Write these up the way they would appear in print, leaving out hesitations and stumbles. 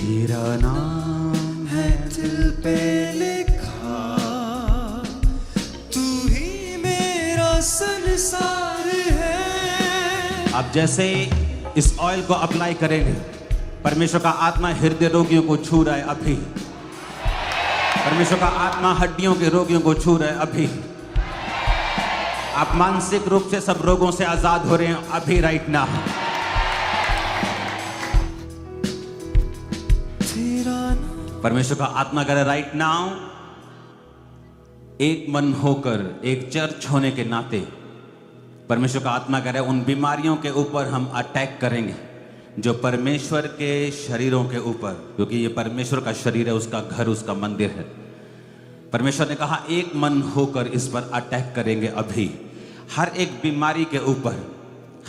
तेरा नाम है दिल पे लिखा, तू ही मेरा संसार है। आप जैसे इस ऑयल को अप्लाई करेंगे, परमेश्वर का आत्मा हृदय रोगियों को छू रहा है अभी। परमेश्वर का आत्मा हड्डियों के रोगियों को छू रहा है अभी। आप मानसिक रूप से सब रोगों से आजाद हो रहे हैं अभी, राइट नाउ। परमेश्वर का आत्मा कह रहा है राइट नाउ, एक मन होकर, एक चर्च होने के नाते परमेश्वर का आत्मा कह रहा है उन बीमारियों के ऊपर हम अटैक करेंगे जो परमेश्वर के शरीरों के ऊपर, क्योंकि ये परमेश्वर का शरीर है, उसका घर, उसका मंदिर है। परमेश्वर ने कहा एक मन होकर इस पर अटैक करेंगे अभी। हर एक बीमारी के ऊपर,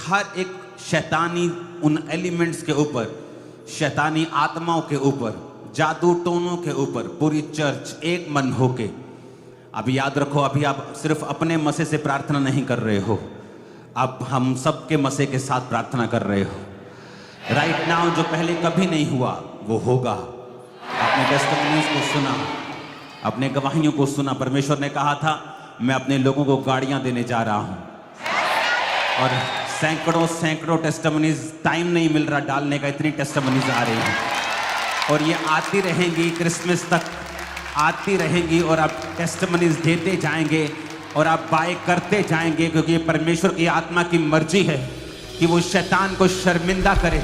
हर एक शैतानी उन एलिमेंट्स के ऊपर, शैतानी आत्माओं के ऊपर, जादू टोनों के ऊपर पूरी चर्च एक मन होके। अब याद रखो, अभी आप सिर्फ अपने मसे से प्रार्थना नहीं कर रहे हो, अब हम सबके मसे के साथ प्रार्थना कर रहे हो। राइट नाउ जो पहले कभी नहीं हुआ वो होगा। अपने टेस्टिमनीज को सुना, अपने गवाहियों को सुना। परमेश्वर ने कहा था मैं अपने लोगों को गाड़ियां देने जा रहा हूं, और सैकड़ों सैकड़ों टेस्टिमनीज, टाइम नहीं मिल रहा डालने का, इतनी टेस्टिमनीज आ रही हैं और ये आती रहेंगी, क्रिसमस तक आती रहेंगी। और आप टेस्टिमनीज देते जाएंगे और आप बाय करते जाएंगे, क्योंकि ये परमेश्वर की आत्मा की मर्जी है कि वो शैतान को शर्मिंदा करे।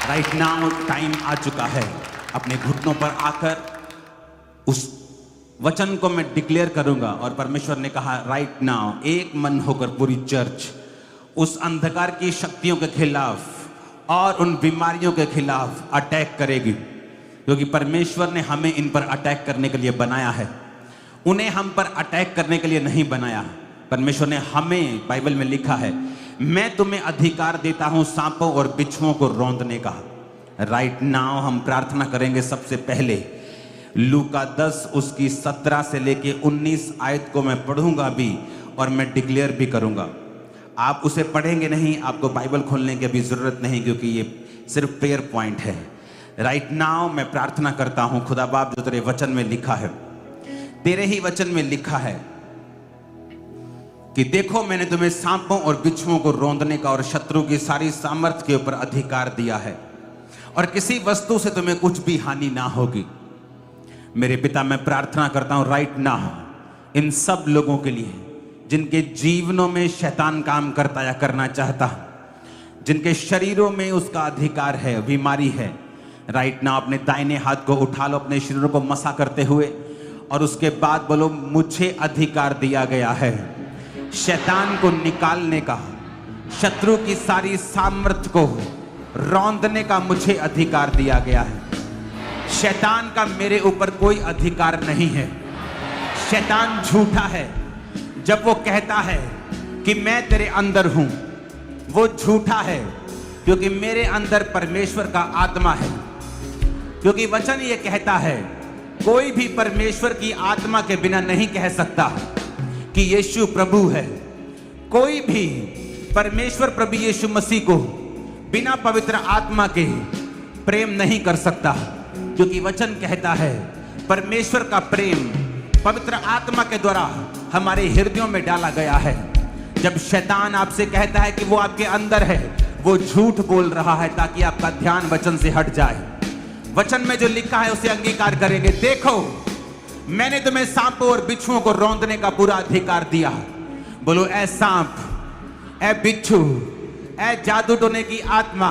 राइट नाउ टाइम आ चुका है। अपने घुटनों पर आकर उस वचन को मैं डिक्लेयर करूंगा, और परमेश्वर ने कहा राइट नाउ एक मन होकर पूरी चर्च उस अंधकार की शक्तियों के खिलाफ और उन बीमारियों के खिलाफ अटैक करेगी, क्योंकि परमेश्वर ने हमें इन पर अटैक करने के लिए बनाया है, उन्हें हम पर अटैक करने के लिए नहीं बनाया। परमेश्वर ने हमें, बाइबल में लिखा है मैं तुम्हें अधिकार देता हूं सांपों और बिच्छुओं को रौंदने का। राइट नाउ हम प्रार्थना करेंगे। सबसे पहले लूका 10 उसकी 17 से लेके 19 आयत को मैं पढ़ूंगा भी और मैं डिक्लेयर भी करूंगा। आप उसे पढ़ेंगे नहीं, आपको बाइबल खोलने की भी जरूरत नहीं, क्योंकि ये सिर्फ प्रेयर पॉइंट है। राइट नाउ मैं प्रार्थना करता हूं खुदा बाप, जो तेरे वचन में लिखा है, तेरे ही वचन में लिखा है कि देखो मैंने तुम्हें सांपों और बिच्छुओं को रौंदने का और शत्रु की सारी सामर्थ के ऊपर अधिकार दिया है, और किसी वस्तु से तुम्हें कुछ भी हानि ना होगी। मेरे पिता, मैं प्रार्थना करता हूं राइट नाउ इन सब लोगों के लिए जिनके जीवनों में शैतान काम करता या करना चाहता, जिनके शरीरों में उसका अधिकार है, बीमारी है। राइट नाउ अपने दाहिने हाथ को उठा लो, अपने शरीरों को मसा करते हुए, और उसके बाद बोलो मुझे अधिकार दिया गया है शैतान को निकालने का, शत्रु की सारी सामर्थ को रौंदने का मुझे अधिकार दिया गया है। शैतान का मेरे ऊपर कोई अधिकार नहीं है। शैतान झूठा है। जब वो कहता है कि मैं तेरे अंदर हूं, वो झूठा है, क्योंकि मेरे अंदर परमेश्वर का आत्मा है। क्योंकि वचन ये कहता है कोई भी परमेश्वर की आत्मा के बिना नहीं कह सकता कि यीशु प्रभु है। कोई भी परमेश्वर प्रभु यीशु मसीह को बिना पवित्र आत्मा के प्रेम नहीं कर सकता, क्योंकि वचन कहता है परमेश्वर का प्रेम पवित्र आत्मा के द्वारा हमारे हृदयों में डाला गया है। जब शैतान आपसे कहता है कि वो आपके अंदर है, वो झूठ बोल रहा है ताकि आपका ध्यान वचन से हट जाए। वचन में जो लिखा है उसे अंगीकार करेंगे। देखो मैंने तुम्हें सांपों और बिच्छुओं को रौंदने का पूरा अधिकार दिया। बोलो ऐ सांप, ऐ बिच्छू, ऐ जादू टोने की आत्मा,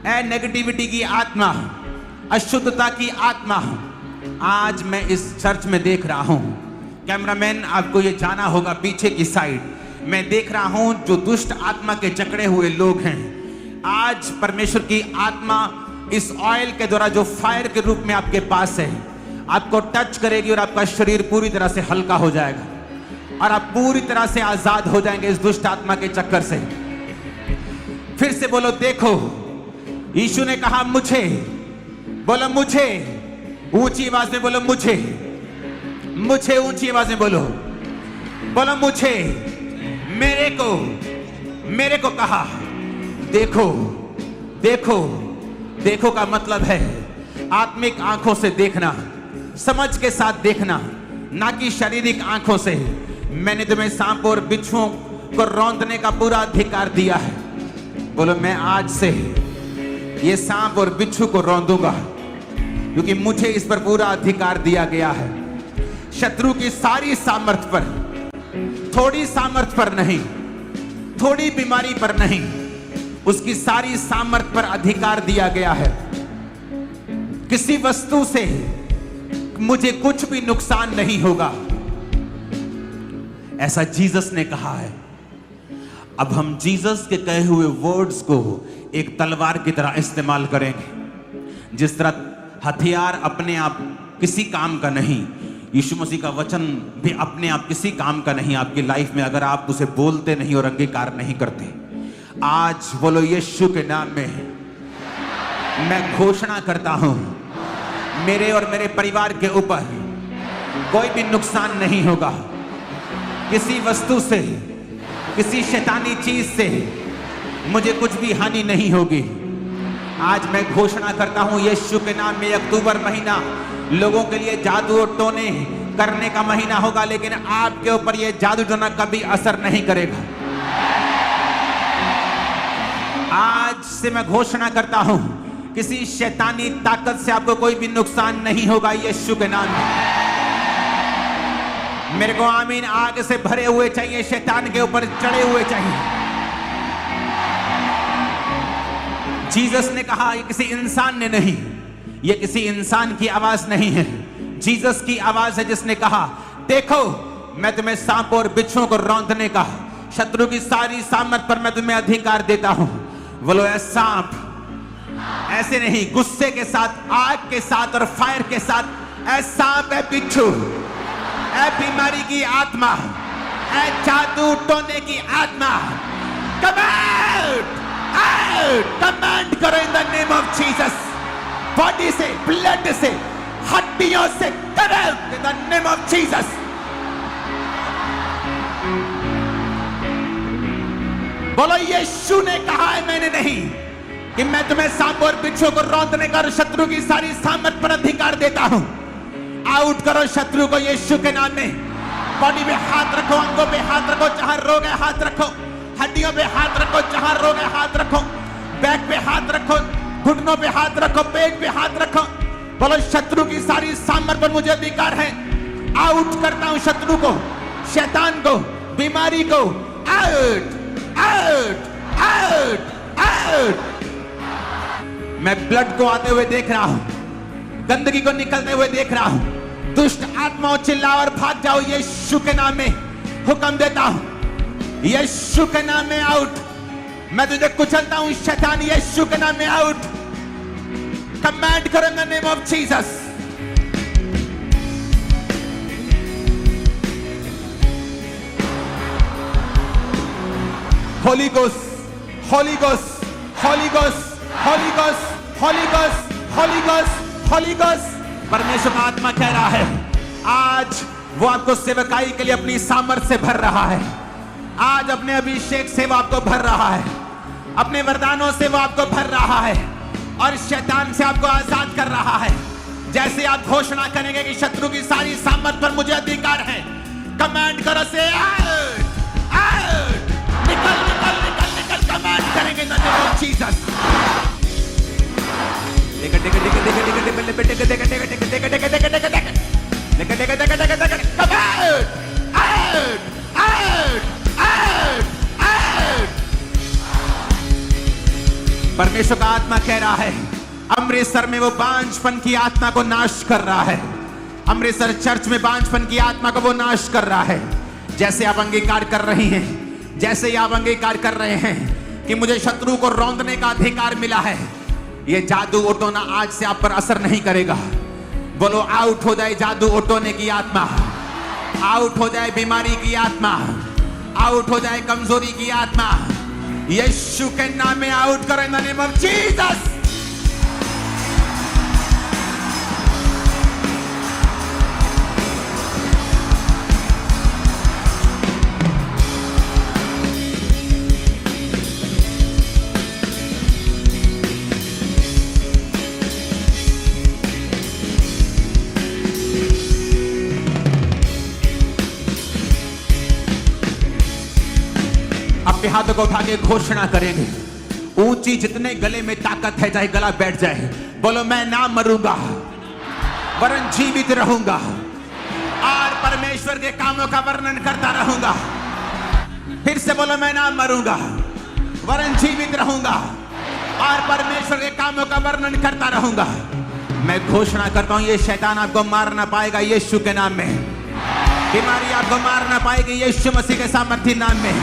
ऐ नेगेटिविटी की आत्मा, अशुद्धता की आत्मा, आज मैं इस चर्च में देख रहा हूं। कैमरामैन आपको ये जाना होगा पीछे की साइड, मैं देख रहा हूं जो दुष्ट आत्मा के जकड़े हुए लोग हैं। आज परमेश्वर की आत्मा इस ऑयल के द्वारा जो फायर के रूप में आपके पास है, आपको टच करेगी और आपका शरीर पूरी तरह से हल्का हो जाएगा और आप पूरी तरह से आजाद हो जाएंगे इस दुष्ट आत्मा के चक्कर से। फिर से बोलो देखो, यीशु ने कहा मुझे, बोलो मुझे, ऊंची आवाज में बोलो मुझे, मुझे ऊंची आवाज में बोलो, बोलो मुझे, मेरे को कहा देखो देखो देखो का मतलब है आत्मिक आंखों से देखना, समझ के साथ देखना, ना कि शारीरिक आंखों से। मैंने तुम्हें सांप और बिच्छुओं को रौंदने का पूरा अधिकार दिया है। बोलो, मैं आज से ये सांप और बिच्छू को रौंदूंगा, क्योंकि मुझे इस पर पूरा अधिकार दिया गया है। शत्रु की सारी सामर्थ्य पर, थोड़ी सामर्थ्य पर नहीं, थोड़ी बीमारी पर नहीं, उसकी सारी सामर्थ्य पर अधिकार दिया गया है। किसी वस्तु से मुझे कुछ भी नुकसान नहीं होगा, ऐसा जीसस ने कहा है। अब हम जीसस के कहे हुए वर्ड्स को एक तलवार की तरह इस्तेमाल करेंगे। जिस तरह हथियार अपने आप किसी काम का नहीं, यीशु मसीह का वचन भी अपने आप किसी काम का नहीं आपकी लाइफ में, अगर आप उसे बोलते नहीं और अंगीकार नहीं करते। आज बोलो, यीशु के नाम में मैं घोषणा करता हूं, मेरे और मेरे परिवार के ऊपर कोई भी नुकसान नहीं होगा। किसी वस्तु से, किसी शैतानी चीज से मुझे कुछ भी हानि नहीं होगी। आज मैं घोषणा करता हूं यीशु के नाम में, अक्टूबर महीना लोगों के लिए जादू और टोने करने का महीना होगा, लेकिन आपके ऊपर यह जादू टोना कभी असर नहीं करेगा। आज से मैं घोषणा करता हूं, किसी शैतानी ताकत से आपको कोई भी नुकसान नहीं होगा यीशु के नाम में। मेरे को आमीन आग से भरे हुए चाहिए, शैतान के ऊपर चढ़े हुए चाहिए। जीसस ने कहा, ये किसी इंसान ने नहीं, ये किसी इंसान की आवाज नहीं है, जीसस की आवाज है, जिसने कहा, देखो मैं तुम्हें सांप और बिच्छुओं को रौंदने का, शत्रु की सारी सामर्थ पर मैं तुम्हें अधिकार देता हूं। बोलो, ऐ सांप, ऐसे नहीं, गुस्से के साथ, आग के साथ और फायर के साथ, ऐ सांप, ऐ बिच्छू, ऐ बीमारी की आत्मा, ऐ जादू टोने की आत्मा, कम आउट, आउट, कमांड करो in the name of Jesus. Body से, ब्लड से, हड्डियों से, come out in the name of Jesus. बोलो, यीशु ने कहा है, मैंने नहीं, कि मैं तुम्हें सांप और बिच्छू को रौंदने का और शत्रु की सारी सामर्थ पर अधिकार देता हूं। आउट करो शत्रु को यीशु के नाम में। बॉडी पे हाथ रखो, अंगों पे हाथ रखो, जहां रोग है हाथ रखो, हड्डियों पे हाथ रखो, जहां रोग है हाथ रखो, बैक पे हाथ रखो, घुटनों पे हाथ रखो, पेट पे हाथ रखो। बोलो, शत्रु की सारी सामर्थ पर मुझे अधिकार है। आउट करता हूं शत्रु को, शैतान को, बीमारी को। Out, out, out, out. मैं ब्लड को आते हुए देख रहा हूं, गंदगी को निकलते हुए देख रहा हूं। दुष्ट आत्माओं, चिल्लाओ और भाग जाओ यीशु के नाम में। हुक्म देता हूं यीशु के नाम में, आउट। मैं तुझे कुचलता हूं शैतान, यीशु के नाम में आउट। कमांड करो in the name of Jesus. Holi ghost, Holi ghost, Holi ghost, Holi ghost, Holi ghost, Holi ghost, Holi ghost. परमेश्वर का आत्मा कह रहा है, आज वो आपको सेवकाई के लिए अपनी सामर्थ से भर रहा है। आज अपने अभिषेक से वो आपको भर रहा है, अपने वरदानों से वो आपको भर रहा है, और शैतान से आपको आजाद कर रहा है। जैसे आप घोषणा करेंगे कि शत्रु की सारी सामर्थ पर मुझे अधिकार है, कमांड करो से आउट, आउट, निकल, निकल, निकल, निकल। कमांड करेंगे in the name of Jesus. परमेश्वर का आत्मा कह रहा है, अमृतसर में वो बांझपन की आत्मा को नाश कर रहा है। अमृतसर चर्च में बांझपन की आत्मा को वो नाश कर रहा है। जैसे आप अंगीकार कर रही हैं, जैसे आप अंगीकार कर रहे हैं कि मुझे शत्रु को रौंदने का अधिकार मिला है, ये जादू ओटोना आज से आप पर असर नहीं करेगा। बोलो, आउट हो जाए जादू ओटोने की आत्मा, आउट हो जाए बीमारी की आत्मा, आउट हो जाए कमजोरी की आत्मा। यीशु के नाम में आउट करो in the name of Jesus. आपके हाथों को उठा के घोषणा करेंगे, ऊंची जितने गले में ताकत है, चाहे गला बैठ जाए, बोलो मैं ना मरूंगा वरन जीवित रहूंगा और परमेश्वर के कामों का वर्णन करता रहूंगा। फिर से बोलो मैं ना मरूंगा वरन जीवित रहूंगा और परमेश्वर के कामों का वर्णन करता रहूंगा। मैं घोषणा करता हूं, ये शैतान आपको मार ना पाएगा यीशु के नाम में। बीमारी आपको मार ना पाएगी यीशु मसीह के सामर्थी नाम में।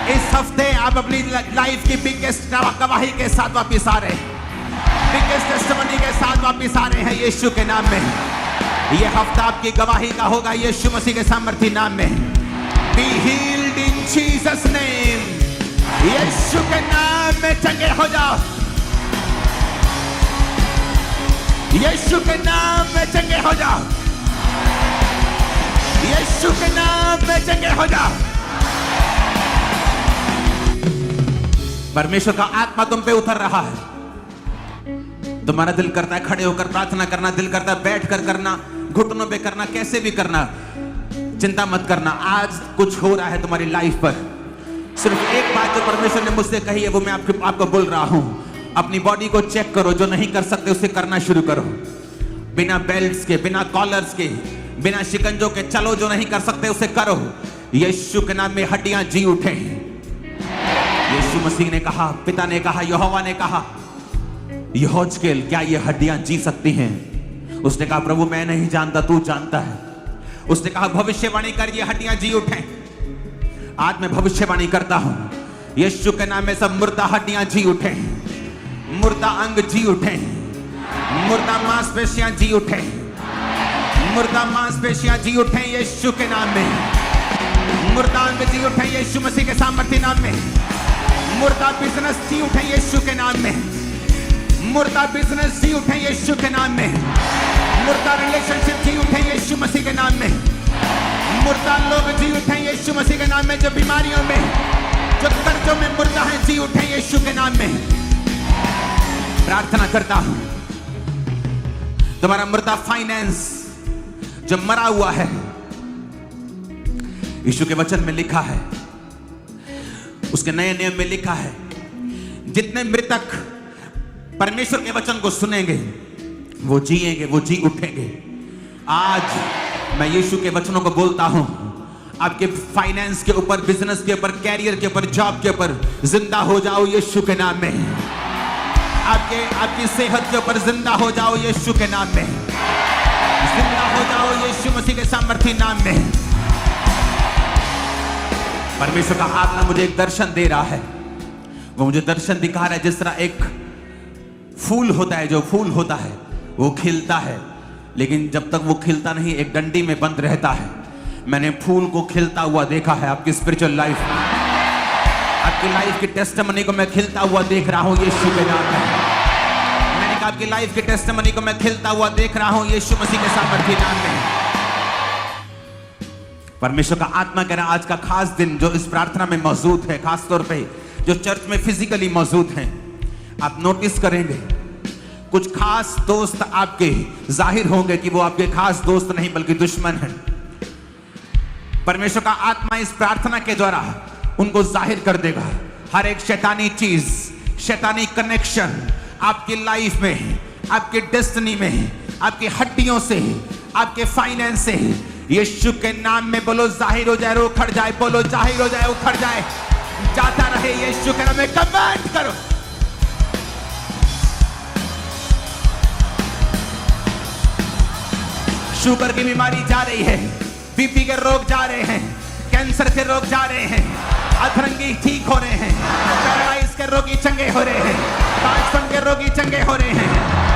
इस हफ्ते आप अपनी लाइफ की बिगेस्ट गवाही के साथ वापिस आ रहे हैं, बिगेस्ट टेस्टिमनी के साथ वापिस आ रहे हैं यीशु के नाम में। यह हफ्ता आपकी गवाही का होगा यीशु मसीह के सामर्थी नाम में। Be healed in Jesus name। यीशु के नाम में चंगे हो जाओ, यीशु के नाम में चंगे हो जाओ, यीशु के नाम में चंगे हो जाओ। परमेश्वर का आत्मा तुम पे उतर रहा है। तुम्हारा दिल करता है खड़े होकर प्रार्थना करना, दिल करता है बैठ कर करना, घुटनों पे करना, कैसे भी करना। चिंता मत करना, आज कुछ हो रहा है तुम्हारी लाइफ पर। सिर्फ एक बात जो परमेश्वर ने मुझसे कही है वो मैं आपको बोल रहा हूं। अपनी बॉडी को चेक करो, जो नहीं कर सकते उसे करना शुरू करो। बिना बेल्ट्स के, बिना कॉलर्स के, बिना शिकंजों के चलो, जो नहीं कर सकते उसे करो। यीशु के नाम में हड्डियां जी उठे। यीशु मसीह ने कहा, पिता ने कहा, यहोवा ने कहा, यहोजकेल क्या ये हड्डियां जी सकती हैं? उसने कहा प्रभु मैं नहीं जानता, तू जानता है। उसने कहा भविष्यवाणी कर, ये हड्डियां जी उठे। आज मैं भविष्यवाणी करता हूं, यीशु के नाम में सब मुर्दा हड्डियां जी उठे, मुर्दा अंग जी उठे, मुर्दा मांसपेशियां जी उठे, मुर्दा मांसपेशियां जी उठे यीशु के नाम में। मुर्दा अंग जी उठे यीशु मसीह के सामर्थ्य नाम में। मुर्दा बिजनेस जी उठे यीशु के नाम में। मुर्दा बिजनेस जी उठे यीशु के नाम में। मुर्दा रिलेशनशिप जी उठे यीशु मसीह के नाम में। मुर्दा लोग जी उठे यीशु मसीह के नाम में। जो बीमारियों में, जो कर्जों में मुर्दा है, जी उठे यीशु के नाम में। प्रार्थना करता हूं, तुम्हारा मुर्दा फाइनेंस जो मरा हुआ है, यीशु के वचन में लिखा है, उसके नए नियम में लिखा है, जितने मृतक परमेश्वर के वचन को सुनेंगे वो जिएंगे, वो जी उठेंगे। आज मैं यीशु के वचनों को बोलता हूं, आपके फाइनेंस के ऊपर, बिजनेस के ऊपर, कैरियर के ऊपर, जॉब के ऊपर जिंदा हो जाओ यीशु के नाम में। आपकी सेहत के ऊपर जिंदा हो जाओ यीशु के नाम में। जिंदा हो जाओ यीशु मसीह के सामर्थ्य नाम में। परमेश्वर का आत्मा मुझे एक दर्शन दे रहा है। वो मुझे दर्शन दिखा रहा है जिस तरह एक फूल होता है, जो फूल होता है वो खिलता है, लेकिन जब तक वो खिलता नहीं एक डंडी में बंद रहता है। मैंने फूल को खिलता हुआ देखा है आपकी स्पिरिचुअल लाइफ में। आपकी लाइफ की टेस्टिमनी को मैं खिलता हुआ देख रहा हूं यीशु के नाम में। मैंने कहा आपकी लाइफ की टेस्टिमनी को मैं खिलता हुआ देख रहा हूं यीशु मसीह के सामर्थ्य नाम में। परमेश्वर का आत्मा कह रहा है आज का खास दिन जो इस प्रार्थना में मौजूद है, खास तौर पे जो चर्च में फिजिकली मौजूद हैं, आप नोटिस करेंगे कुछ खास दोस्त आपके जाहिर होंगे कि वो आपके खास दोस्त नहीं बल्कि दुश्मन हैं। परमेश्वर का आत्मा इस प्रार्थना के द्वारा उनको जाहिर कर देगा। हर एक शैतानी चीज, शैतानी कनेक्शन आपकी लाइफ में, आपकी डेस्टिनी में, आपकी हड्डियों से, आपके फाइनेंस से यीशु के नाम में बोलो जाहिर हो जाए, उखड़ जाए। बोलो जाहिर हो जाए, उखड़ जाए, जाता रहे यीशु के नाम में। कमांड करो। शुगर की बीमारी जा रही है, बीपी के रोग जा रहे हैं, कैंसर के रोग जा रहे हैं, अधरंगी ठीक हो रहे हैं, पैरालाइज के रोगी चंगे हो रहे हैं, बांझपन के रोगी चंगे हो रहे हैं।